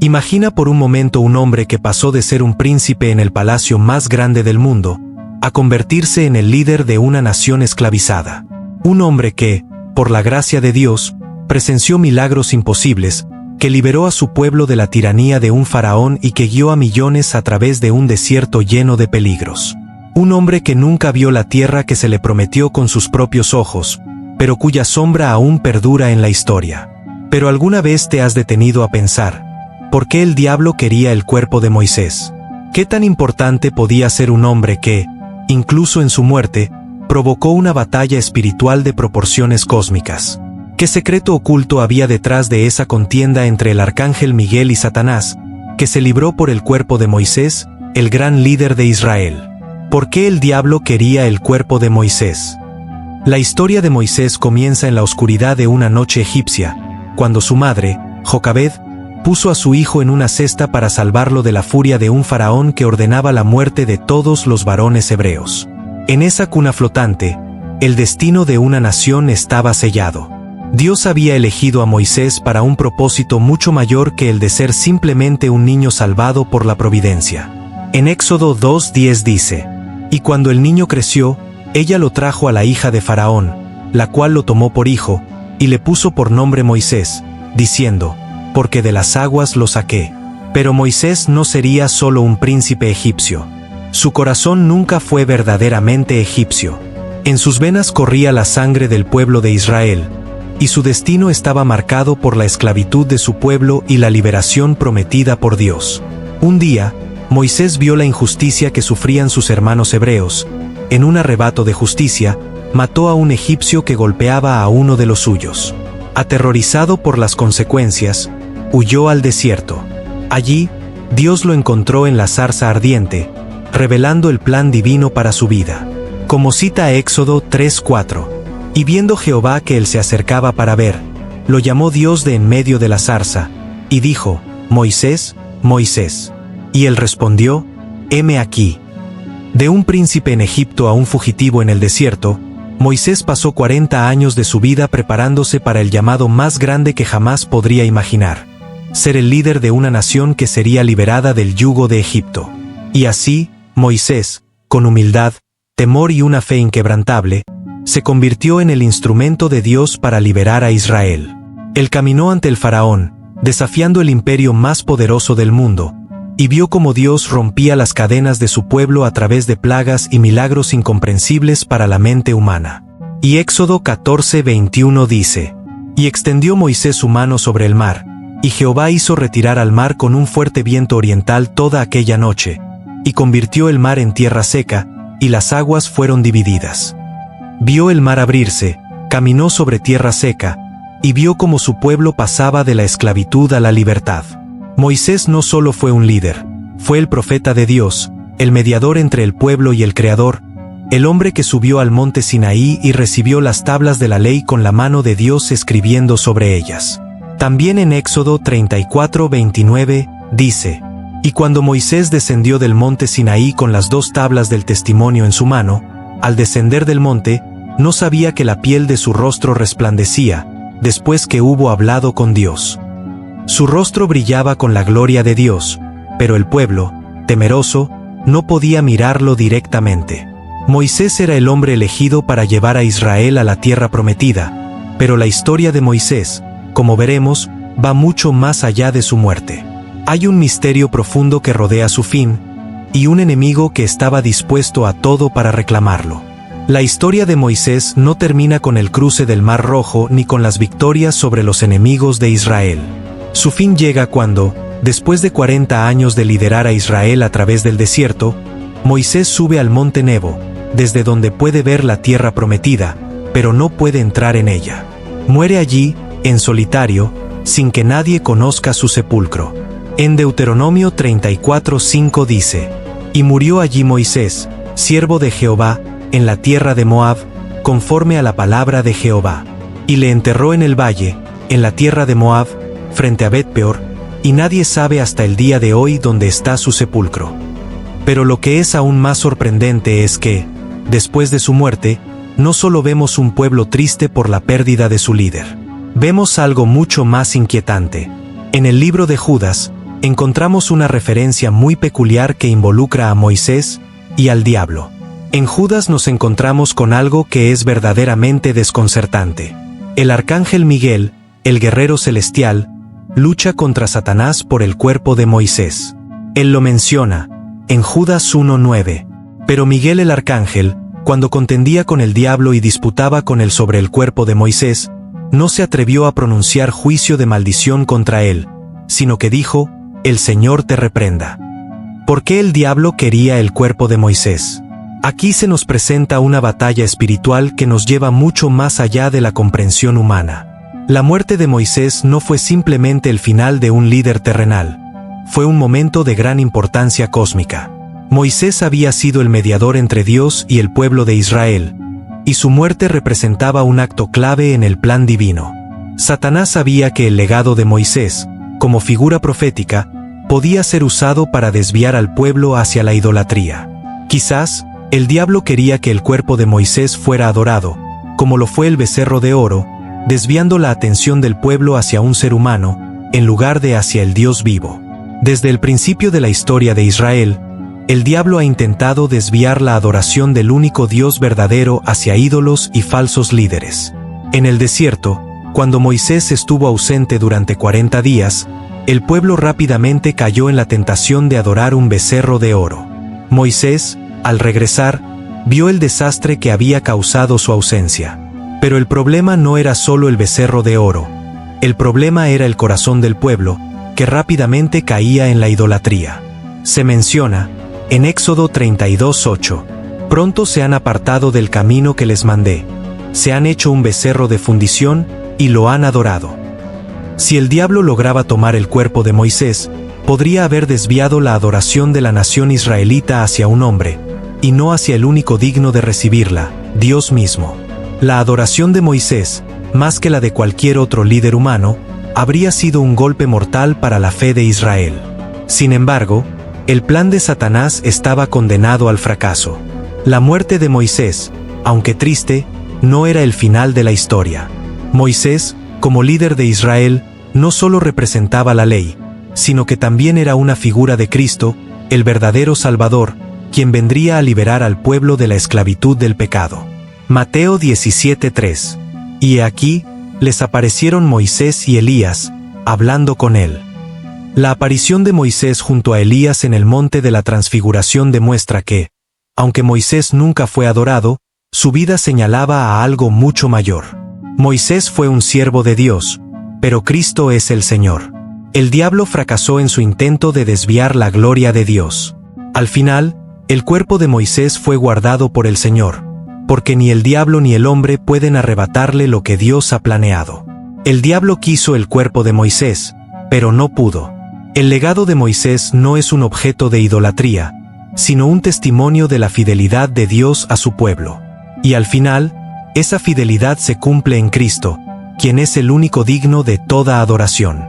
Imagina por un momento un hombre que pasó de ser un príncipe en el palacio más grande del mundo, a convertirse en el líder de una nación esclavizada. Un hombre que, por la gracia de Dios, presenció milagros imposibles, que liberó a su pueblo de la tiranía de un faraón y que guió a millones a través de un desierto lleno de peligros. Un hombre que nunca vio la tierra que se le prometió con sus propios ojos, pero cuya sombra aún perdura en la historia. Pero ¿alguna vez te has detenido a pensar, por qué el diablo quería el cuerpo de Moisés? ¿Qué tan importante podía ser un hombre que, incluso en su muerte, provocó una batalla espiritual de proporciones cósmicas? ¿Qué secreto oculto había detrás de esa contienda entre el arcángel Miguel y Satanás, que se libró por el cuerpo de Moisés, el gran líder de Israel? ¿Por qué el diablo quería el cuerpo de Moisés? La historia de Moisés comienza en la oscuridad de una noche egipcia, cuando su madre, Jocabed, puso a su hijo en una cesta para salvarlo de la furia de un faraón que ordenaba la muerte de todos los varones hebreos. En esa cuna flotante, el destino de una nación estaba sellado. Dios había elegido a Moisés para un propósito mucho mayor que el de ser simplemente un niño salvado por la providencia. En Éxodo 2:10 dice: «Y cuando el niño creció, ella lo trajo a la hija de Faraón, la cual lo tomó por hijo, y le puso por nombre Moisés, diciendo: porque de las aguas lo saqué». Pero Moisés no sería solo un príncipe egipcio. Su corazón nunca fue verdaderamente egipcio. En sus venas corría la sangre del pueblo de Israel, y su destino estaba marcado por la esclavitud de su pueblo y la liberación prometida por Dios. Un día, Moisés vio la injusticia que sufrían sus hermanos hebreos. En un arrebato de justicia, mató a un egipcio que golpeaba a uno de los suyos. Aterrorizado por las consecuencias, huyó al desierto. Allí, Dios lo encontró en la zarza ardiente, revelando el plan divino para su vida. Como cita Éxodo 3:4. «Y viendo Jehová que él se acercaba para ver, lo llamó Dios de en medio de la zarza, y dijo: Moisés, Moisés. Y él respondió: heme aquí». De un príncipe en Egipto a un fugitivo en el desierto, Moisés pasó 40 años de su vida preparándose para el llamado más grande que jamás podría imaginar: ser el líder de una nación que sería liberada del yugo de Egipto. Y así, Moisés, con humildad, temor y una fe inquebrantable, se convirtió en el instrumento de Dios para liberar a Israel. Él caminó ante el faraón, desafiando el imperio más poderoso del mundo, y vio cómo Dios rompía las cadenas de su pueblo a través de plagas y milagros incomprensibles para la mente humana. Y Éxodo 14:21 dice: «Y extendió Moisés su mano sobre el mar, y Jehová hizo retirar al mar con un fuerte viento oriental toda aquella noche, y convirtió el mar en tierra seca, y las aguas fueron divididas. Vio el mar abrirse, caminó sobre tierra seca, y vio cómo su pueblo pasaba de la esclavitud a la libertad». Moisés no solo fue un líder, fue el profeta de Dios, el mediador entre el pueblo y el Creador, el hombre que subió al monte Sinaí y recibió las tablas de la ley con la mano de Dios escribiendo sobre ellas. También en Éxodo 34:29 dice: «Y cuando Moisés descendió del monte Sinaí con las 2 tablas del testimonio en su mano, al descender del monte, no sabía que la piel de su rostro resplandecía, después que hubo hablado con Dios». Su rostro brillaba con la gloria de Dios, pero el pueblo, temeroso, no podía mirarlo directamente. Moisés era el hombre elegido para llevar a Israel a la tierra prometida, pero la historia de Moisés, como veremos, va mucho más allá de su muerte. Hay un misterio profundo que rodea su fin, y un enemigo que estaba dispuesto a todo para reclamarlo. La historia de Moisés no termina con el cruce del Mar Rojo ni con las victorias sobre los enemigos de Israel. Su fin llega cuando, después de 40 años de liderar a Israel a través del desierto, Moisés sube al monte Nebo, desde donde puede ver la tierra prometida, pero no puede entrar en ella. Muere allí, en solitario, sin que nadie conozca su sepulcro. En Deuteronomio 34:5 dice: «Y murió allí Moisés, siervo de Jehová, en la tierra de Moab, conforme a la palabra de Jehová. Y le enterró en el valle, en la tierra de Moab, frente a Bet-peor, y nadie sabe hasta el día de hoy dónde está su sepulcro». Pero lo que es aún más sorprendente es que, después de su muerte, no solo vemos un pueblo triste por la pérdida de su líder. Vemos algo mucho más inquietante. En el libro de Judas, encontramos una referencia muy peculiar que involucra a Moisés y al diablo. En Judas nos encontramos con algo que es verdaderamente desconcertante. El arcángel Miguel, el guerrero celestial, lucha contra Satanás por el cuerpo de Moisés. Él lo menciona en Judas 1:9. Pero Miguel el arcángel, cuando contendía con el diablo y disputaba con él sobre el cuerpo de Moisés, no se atrevió a pronunciar juicio de maldición contra él, sino que dijo: «El Señor te reprenda». ¿Por qué el diablo quería el cuerpo de Moisés? Aquí se nos presenta una batalla espiritual que nos lleva mucho más allá de la comprensión humana. La muerte de Moisés no fue simplemente el final de un líder terrenal, fue un momento de gran importancia cósmica. Moisés había sido el mediador entre Dios y el pueblo de Israel, y su muerte representaba un acto clave en el plan divino. Satanás sabía que el legado de Moisés, como figura profética, podía ser usado para desviar al pueblo hacia la idolatría. Quizás, el diablo quería que el cuerpo de Moisés fuera adorado, como lo fue el becerro de oro, desviando la atención del pueblo hacia un ser humano, en lugar de hacia el Dios vivo. Desde el principio de la historia de Israel, el diablo ha intentado desviar la adoración del único Dios verdadero hacia ídolos y falsos líderes. En el desierto, cuando Moisés estuvo ausente durante 40 días, el pueblo rápidamente cayó en la tentación de adorar un becerro de oro. Moisés, al regresar, vio el desastre que había causado su ausencia. Pero el problema no era solo el becerro de oro. El problema era el corazón del pueblo, que rápidamente caía en la idolatría. Se menciona, en Éxodo 32:8, «Pronto se han apartado del camino que les mandé, se han hecho un becerro de fundición y lo han adorado». Si el diablo lograba tomar el cuerpo de Moisés, podría haber desviado la adoración de la nación israelita hacia un hombre, y no hacia el único digno de recibirla, Dios mismo. La adoración de Moisés, más que la de cualquier otro líder humano, habría sido un golpe mortal para la fe de Israel. Sin embargo, el plan de Satanás estaba condenado al fracaso. La muerte de Moisés, aunque triste, no era el final de la historia. Moisés, como líder de Israel, no solo representaba la ley, sino que también era una figura de Cristo, el verdadero Salvador, quien vendría a liberar al pueblo de la esclavitud del pecado. Mateo 17:3. Y he aquí, les aparecieron Moisés y Elías, hablando con él. La aparición de Moisés junto a Elías en el monte de la Transfiguración demuestra que, aunque Moisés nunca fue adorado, su vida señalaba a algo mucho mayor. Moisés fue un siervo de Dios, pero Cristo es el Señor. El diablo fracasó en su intento de desviar la gloria de Dios. Al final, el cuerpo de Moisés fue guardado por el Señor, porque ni el diablo ni el hombre pueden arrebatarle lo que Dios ha planeado. El diablo quiso el cuerpo de Moisés, pero no pudo. El legado de Moisés no es un objeto de idolatría, sino un testimonio de la fidelidad de Dios a su pueblo. Y al final, esa fidelidad se cumple en Cristo, quien es el único digno de toda adoración.